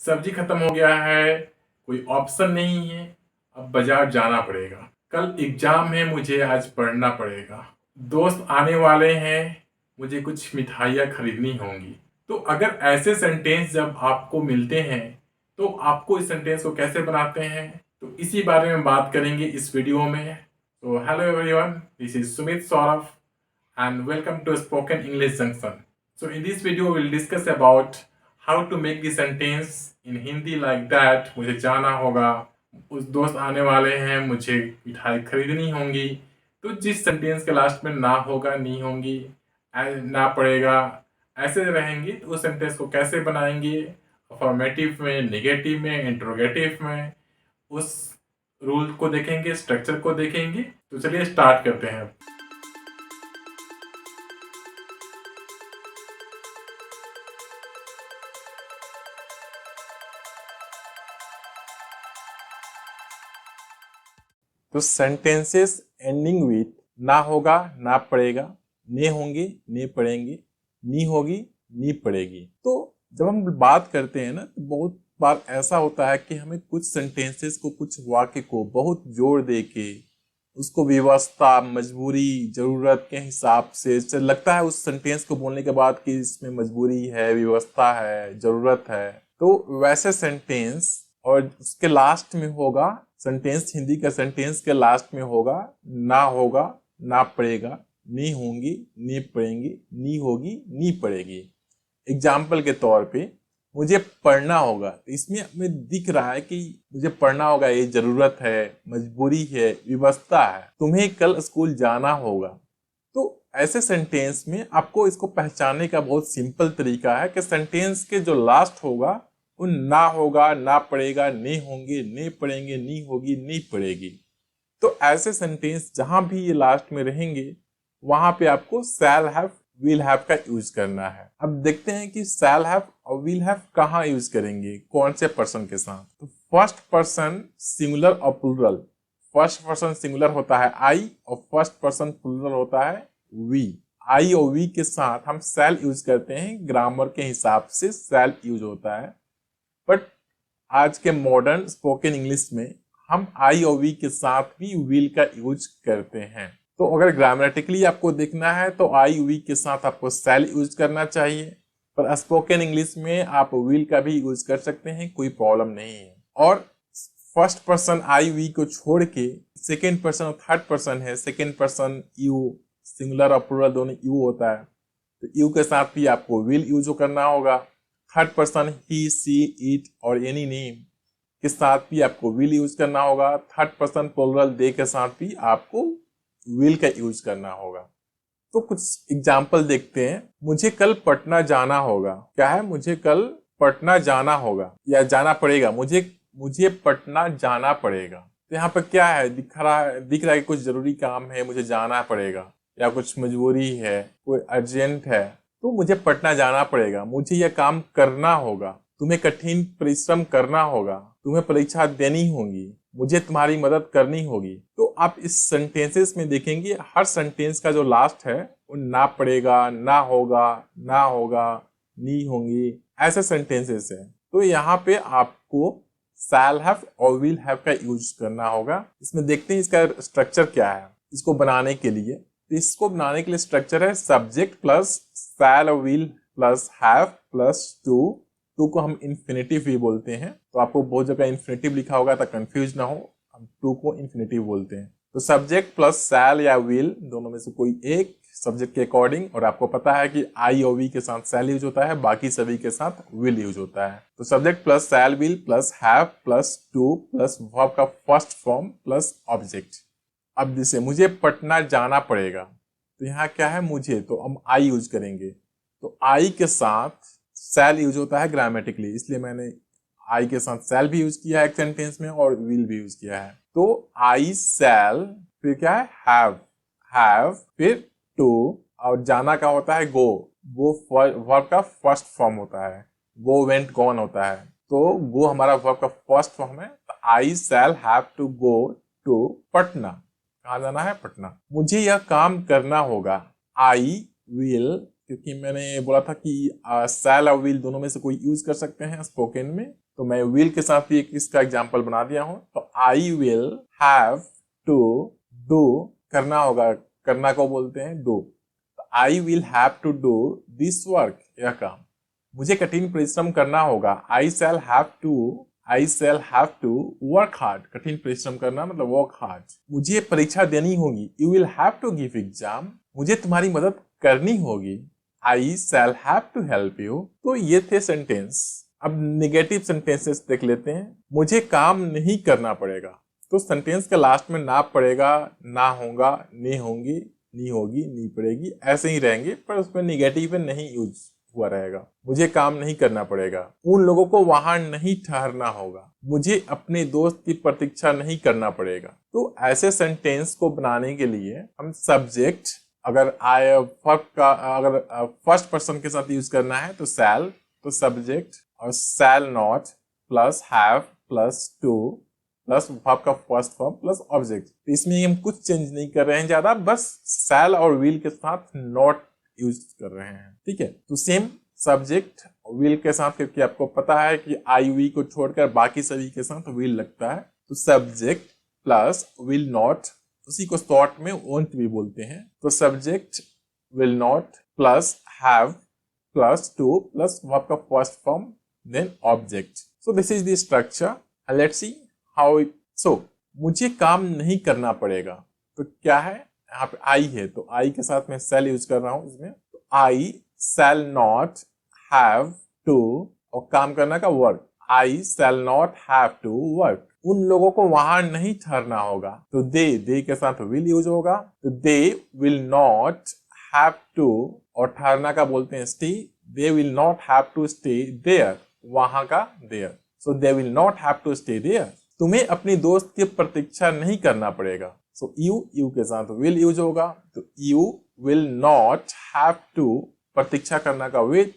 सब्जी खत्म हो गया है, कोई ऑप्शन नहीं है, अब बाजार जाना पड़ेगा। कल एग्जाम है, मुझे आज पढ़ना पड़ेगा। दोस्त आने वाले हैं, मुझे कुछ मिठाइयाँ खरीदनी होंगी। तो अगर ऐसे सेंटेंस जब आपको मिलते हैं तो आपको इस सेंटेंस को कैसे बनाते हैं, तो इसी बारे में बात करेंगे इस वीडियो में। तो hello everyone, this is Sumit Saurabh and welcome to Spoken English Junction. So in this video we'll discuss about how to make the sentence in Hindi like that. मुझे जाना होगा, उस दोस्त आने वाले हैं, मुझे मिठाई खरीदनी होंगी। तो जिस सेंटेंस के लास्ट में ना होगा, नहीं होंगी, ना पड़ेगा, ऐसे रहेंगी, तो उस सेंटेंस को कैसे बनाएंगे, अफर्मेटिव में, नेगेटिव में, इंट्रोगेटिव में, उस रूल को देखेंगे, स्ट्रक्चर को देखेंगे। तो चलिए स्टार्ट करते हैं। तो सेंटेंसेस एंडिंग विथ ना होगा, ना पड़ेगा, ने होंगे, ने पड़ेंगे, नी होगी, नी पड़ेगी। तो जब हम बात करते हैं ना, तो बहुत बार ऐसा होता है कि हमें कुछ सेंटेंसेस को, कुछ वाक्य को बहुत जोर दे के उसको व्यवस्था, मजबूरी, जरूरत के हिसाब से लगता है उस सेंटेंस को बोलने के बाद कि इसमें मजबूरी है, व्यवस्था है, जरूरत है। तो वैसे सेंटेंस और उसके लास्ट में होगा, सेंटेंस हिंदी का सेंटेंस के लास्ट में होगा ना होगा, ना पड़ेगा, नी होंगी, नी पड़ेंगी, नी होगी, नी पड़ेगी। एग्जाम्पल के तौर पे मुझे पढ़ना होगा, तो इसमें हमें दिख रहा है कि मुझे पढ़ना होगा, ये जरूरत है, मजबूरी है, व्यवस्था है। तुम्हें कल स्कूल जाना होगा। तो ऐसे सेंटेंस में आपको इसको पहचानने का बहुत सिंपल तरीका है कि सेंटेंस के जो लास्ट होगा वो ना होगा, ना पड़ेगा, ने होंगे, ने पड़ेंगे, नी होगी, नी पड़ेगी। तो ऐसे सेंटेंस जहां भी ये लास्ट में रहेंगे वहां पे आपको शैल हैव, विल हैव का यूज करना है। अब देखते हैं कि शैल हैव और विल हैव कहाँ यूज करेंगे, कौन से पर्सन के साथ। तो फर्स्ट पर्सन सिंगुलर और प्लूरल। फर्स्ट पर्सन सिंगुलर होता है आई और फर्स्ट पर्सन प्लूरल होता है वी। आई और वी के साथ हम शैल यूज करते हैं, ग्रामर के हिसाब से शैल यूज होता है। बट आज के मॉडर्न स्पोकन इंग्लिश में हम आई और वी के साथ भी विल का यूज करते हैं। तो अगर ग्रामेटिकली आपको देखना है तो आई वी के साथ आपको शैल यूज करना चाहिए, पर स्पोकन इंग्लिश में आप विल का भी यूज कर सकते हैं, कोई प्रॉब्लम नहीं है। और फर्स्ट पर्सन आई वी को छोड़ के सेकेंड पर्सन और थर्ड पर्सन है, सेकेंड पर्सन यू, सिंगुलर और प्लूरल दोनों यू होता है, तो यू के साथ भी आपको विल यूज करना होगा। Third person he, she, it और एनी नेम के साथ भी आपको विल यूज करना होगा। थर्ड पर्सन प्लूरल दे के साथ भी आपको विल का यूज करना होगा। तो कुछ एग्जाम्पल देखते हैं। मुझे कल पटना जाना होगा। क्या है? मुझे कल पटना जाना होगा या जाना पड़ेगा। मुझे पटना जाना पड़ेगा। तो यहाँ पर क्या है? दिख रहा है कि कुछ जरूरी काम है, मुझे जाना पड़ेगा, या कुछ मजबूरी है, कोई अर्जेंट है, तो मुझे पटना जाना पड़ेगा। मुझे यह काम करना होगा। तुम्हें कठिन परिश्रम करना होगा। तुम्हें परीक्षा देनी होगी। मुझे तुम्हारी मदद करनी होगी। तो आप इस सेंटेंसेस में देखेंगे हर सेंटेंस का जो लास्ट है वो ना पड़ेगा, ना होगा, ना होगा, नी होंगी, ऐसे सेंटेंसेस है। तो यहाँ पे आपको शैल हैव और विल हैव का यूज करना होगा। इसमें देखते हैं इसका स्ट्रक्चर क्या है। इसको बनाने के लिए स्ट्रक्चर है सब्जेक्ट प्लस शैल और will plus have plus to को हम इन्फिनेटिव भी बोलते हैं। तो आपको बहुत जगह इन्फिनेटिव लिखा होगा तो कंफ्यूज ना हो, हम टू को इन्फिनेटिव बोलते हैं। तो सब्जेक्ट प्लस शैल या विल दोनों में से कोई एक सब्जेक्ट के अकॉर्डिंग, और आपको पता है कि आई और वी के साथ शैल यूज होता है, बाकी सभी के साथ विल यूज होता है। तो subject plus shall, will plus have plus to plus verb का फर्स्ट फॉर्म प्लस ऑब्जेक्ट। अब जैसे मुझे पटना जाना पड़ेगा, तो यहाँ क्या है? मुझे, तो हम आई यूज करेंगे। तो आई के साथ शैल यूज होता है ग्रामेटिकली, इसलिए मैंने आई के साथ शैल भी यूज किया है एक सेंटेंस में और विल भी यूज किया है। तो आई शैल, फिर क्या है? हैव, फिर टू, और जाना का होता है गो। वर्ब का फर्स्ट फॉर्म होता है, गो, वेंट, गॉन होता है। तो गो हमारा वर्ब का फर्स्ट फॉर्म है। तो I shall have to go to Patna. कहाँ जाना है? पटना। मुझे यह काम करना होगा। आई विल, क्योंकि मैंने बोला था कि शैल और विल दोनों में से कोई यूज कर सकते हैं स्पोकन में, तो मैं विल के साथ भी एक इसका एग्जाम्पल बना दिया हूं। तो I will have to do, करना होगा, करना को बोलते हैं do. I will have to do this work, यह काम, मुझे कठिन परिश्रम करना होगा। I shall have to work hard, कठिन परिश्रम करना मतलब वर्क हार्ड। मुझे परीक्षा देनी होगी, you will have to give exam, मुझे तुम्हारी मदद करनी होगी। I shall have to help you. तो ये थे सेंटेंस। अब नेगेटिव सेंटेंसेस देख लेते हैं। मुझे काम नहीं करना पड़ेगा, तो सेंटेंस के लास्ट में ना पड़ेगा, ना होगा, नहीं होंगी, नहीं होगी, नहीं पड़ेगी, ऐसे ही रहेंगे, पर उसमें नेगेटिव में नहीं यूज हुआ रहेगा। मुझे काम नहीं करना पड़ेगा, उन लोगों को वहां नहीं ठहरना होगा, मुझे अपने दोस्त की प्रतीक्षा नहीं करना पड़ेगा। तो ऐसे सेंटेंस को बनाने के लिए हम सब्जेक्ट, अगर अगर फर्स्ट पर्सन के साथ यूज करना है तो शैल, तो सब्जेक्ट और shall not plus have plus to plus verb का फर्स्ट फॉर्म प्लस ऑब्जेक्ट। तो इसमें हम कुछ चेंज नहीं कर रहे हैं ज्यादा, बस शैल और विल के साथ नॉट यूज कर रहे हैं। ठीक है, तो सेम सब्जेक्ट विल के साथ, क्योंकि आपको पता है कि आई वी को छोड़कर बाकी सभी के साथ विल लगता है, तो सब्जेक्ट प्लस विल नॉट, उसी को शॉर्ट में वोंट भी बोलते हैं। तो subject will not plus have plus to plus verb का first form then object. So this is the structure. Let's see how it. So मुझे काम नहीं करना पड़ेगा, तो क्या है, यहाँ पे आई है, तो आई के साथ मैं शैल यूज कर रहा हूं इसमें। तो I shall not have to, और काम करना का work, I shall not have to work. उन लोगों को वहां नहीं ठहरना होगा, तो दे के साथ विल यूज होगा, तो they will not have to, और ठहरना का बोलते हैं stay, they will not have to stay there, वहां का there, so they will not have to stay there. तुम्हें अपनी दोस्त की प्रतीक्षा नहीं करना पड़ेगा, सो यू के साथ विल यूज होगा, तो you will not have to, प्रतीक्षा करना का wait,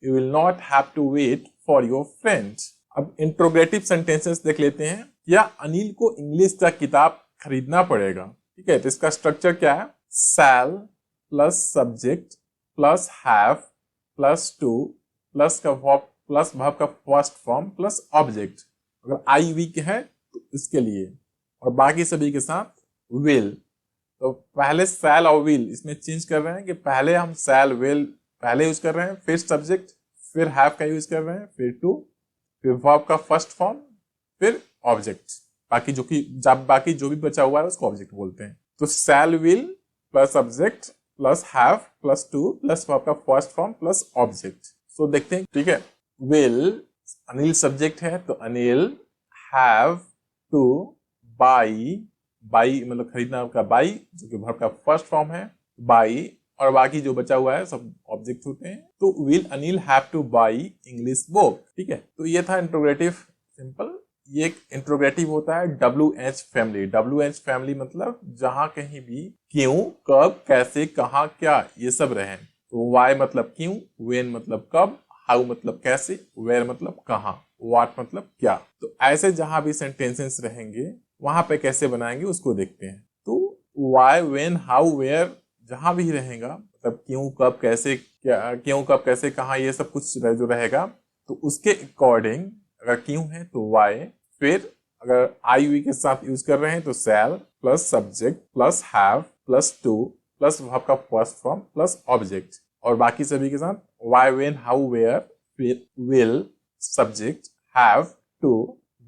you will not have to wait for your friend. अब इंट्रोगेटिव सेंटेंसेस देख लेते हैं। या अनिल को इंग्लिश का किताब खरीदना पड़ेगा। ठीक है, तो इसका स्ट्रक्चर क्या है, शैल plus subject plus have plus to plus का वर्ब प्लस वर्ब का फर्स्ट फॉर्म प्लस ऑब्जेक्ट। अगर आई वी के है तो इसके लिए, और बाकी सभी के साथ विल। तो पहले शैल और विल इसमें चेंज कर रहे हैं कि पहले हम शैल विल पहले यूज कर रहे हैं, फिर सब्जेक्ट, फिर हैव का यूज कर रहे हैं, फिर टू, फिर वर्ब का फर्स्ट फॉर्म, फिर ऑब्जेक्ट। बाकी जो भी बचा हुआ है उसको ऑब्जेक्ट बोलते हैं। तो शैल will plus subject plus have plus to plus verb का फर्स्ट फॉर्म प्लस ऑब्जेक्ट। सो देखते हैं। ठीक है, विल, अनिल सब्जेक्ट है, तो Anil have two by, by मतलब खरीदना का बाई, जो कि वर्ब का फर्स्ट फॉर्म है, बाई, और बाकी जो बचा हुआ है सब ऑब्जेक्ट होते हैं। तो will Anil have two by English book. ठीक है, तो ये था इंट्रोगेटिव, सिंपल। ये एक इंट्रोगेटिव होता है WH फैमिली। WH फैमिली मतलब जहां कहीं भी क्यों, कब, कैसे, कहां, क्या, ये सब रहे। तो वाई मतलब क्यों, वेन मतलब कब, हाउ मतलब कैसे, वेयर मतलब कहां, व्हाट मतलब क्या। तो ऐसे जहां भी सेंटेंसेस रहेंगे वहां पे कैसे बनाएंगे उसको देखते हैं। तो वाई, वेन, हाउ, वेयर जहां भी रहेगा, मतलब क्यों, कब, कैसे, क्या, क्यों, कब, कैसे, कहां, ये सब कुछ जो रहेगा, तो उसके अकॉर्डिंग अगर क्यों है तो वाई, फिर अगर आई वी के साथ यूज कर रहे हैं तो shall plus subject plus have plus to plus verb का फर्स्ट फॉर्म प्लस ऑब्जेक्ट, और बाकी सभी के साथ वाई, वेन, हाउ, वेयर, फिर will, subject, have to,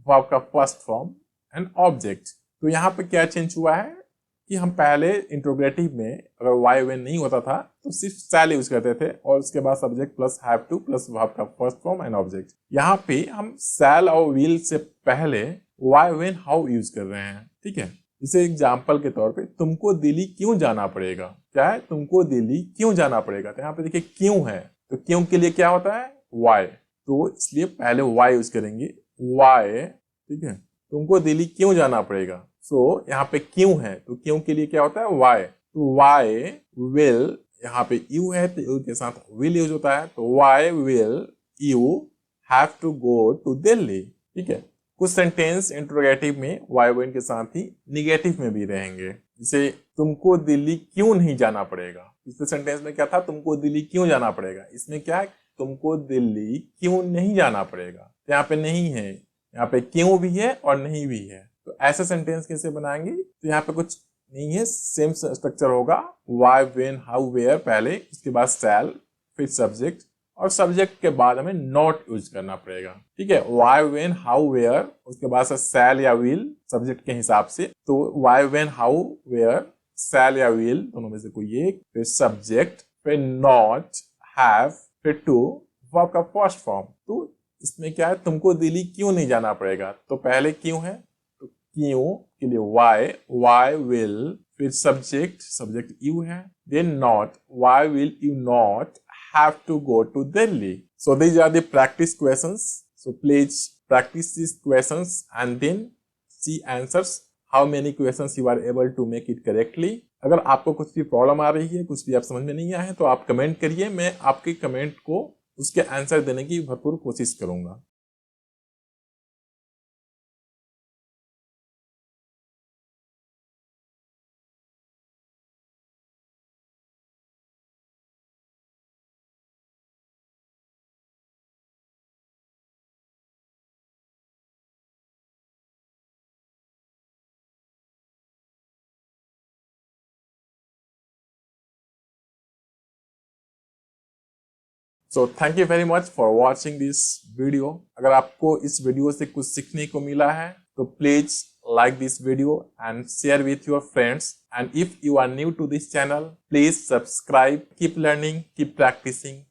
verb का फर्स्ट फॉर्म एंड ऑब्जेक्ट। तो यहाँ पे क्या चेंज हुआ है कि हम पहले इंट्रोगेटिव में अगर वाई वेन नहीं होता था तो सिर्फ शैल यूज करते थे, और उसके बाद subject plus have to plus verb का फर्स्ट फॉर्म एंड ऑब्जेक्ट। यहाँ पे हम शैल और विल से पहले वाई वेन हाउ यूज कर रहे हैं। ठीक है, इसे एग्जाम्पल के तौर पे, तुमको दिल्ली क्यों जाना पड़ेगा। क्या है, तुमको दिल्ली क्यों जाना पड़ेगा। तो यहाँ पे देखिए क्यों है, तो क्यों के लिए क्या होता है, वाई, तो इसलिए पहले वाई यूज करेंगे, वाई। ठीक है, तुमको दिल्ली क्यों जाना पड़ेगा। सो यहाँ पे क्यों है, तो क्यों के लिए क्या होता है, वाई। तो वाई विल, यहाँ पे यू है तो यू के साथ विल यूज होता है, तो why will you have to go to Delhi. ठीक है, कुछ सेंटेंस इंट्रोगेटिव में वाई वेन के साथ ही निगेटिव में भी रहेंगे, जैसे तुमको दिल्ली क्यों नहीं जाना पड़ेगा। पिछले सेंटेंस में क्या था, तुमको दिल्ली क्यों जाना पड़ेगा, इसमें क्या है, तुमको दिल्ली क्यों नहीं जाना पड़ेगा। तो यहाँ पे नहीं है, यहाँ पे क्यों भी है और नहीं भी है। तो ऐसे सेंटेंस कैसे बनाएंगे, तो यहाँ पे कुछ नहीं है, सेम स्ट्रक्चर होगा, वाई, वेन, हाउ, वेयर पहले, उसके बाद शैल, फिर सब्जेक्ट, और सब्जेक्ट के बाद हमें नॉट यूज करना पड़ेगा। ठीक है, वाई, वेन, हाउ, वेयर, उसके बाद से शैल या विल सब्जेक्ट के हिसाब से। तो वाई, वेन, हाउ, वेयर, शैल या विल दोनों में से कोई एक, फिर सब्जेक्ट, फिर नॉट, हैव, फिर टू, वर्ब का फर्स्ट फॉर्म। तो इसमें क्या है, तुमको दिल्ली क्यों नहीं जाना पड़ेगा, तो पहले क्यों है, तो क्यों के लिए वाई, वाई विल, फिर सब्जेक्ट, सब्जेक्ट यू है, then not, why will you not have to go to Delhi. So these are the practice questions. So please practice these questions and then see answers. How many questions you are able to make it correctly. अगर आपको कुछ भी problem आ रही है, कुछ भी आप समझ में नहीं आया है, तो आप कमेंट करिए, मैं आपके कमेंट को उसके आंसर देने की भरपूर कोशिश करूंगा। So thank you very much for watching this video. अगर आपको इस वीडियो से कुछ सीखने को मिला है तो please like this video and share with your friends, and if you are new to this channel, please subscribe. Keep learning, keep practicing.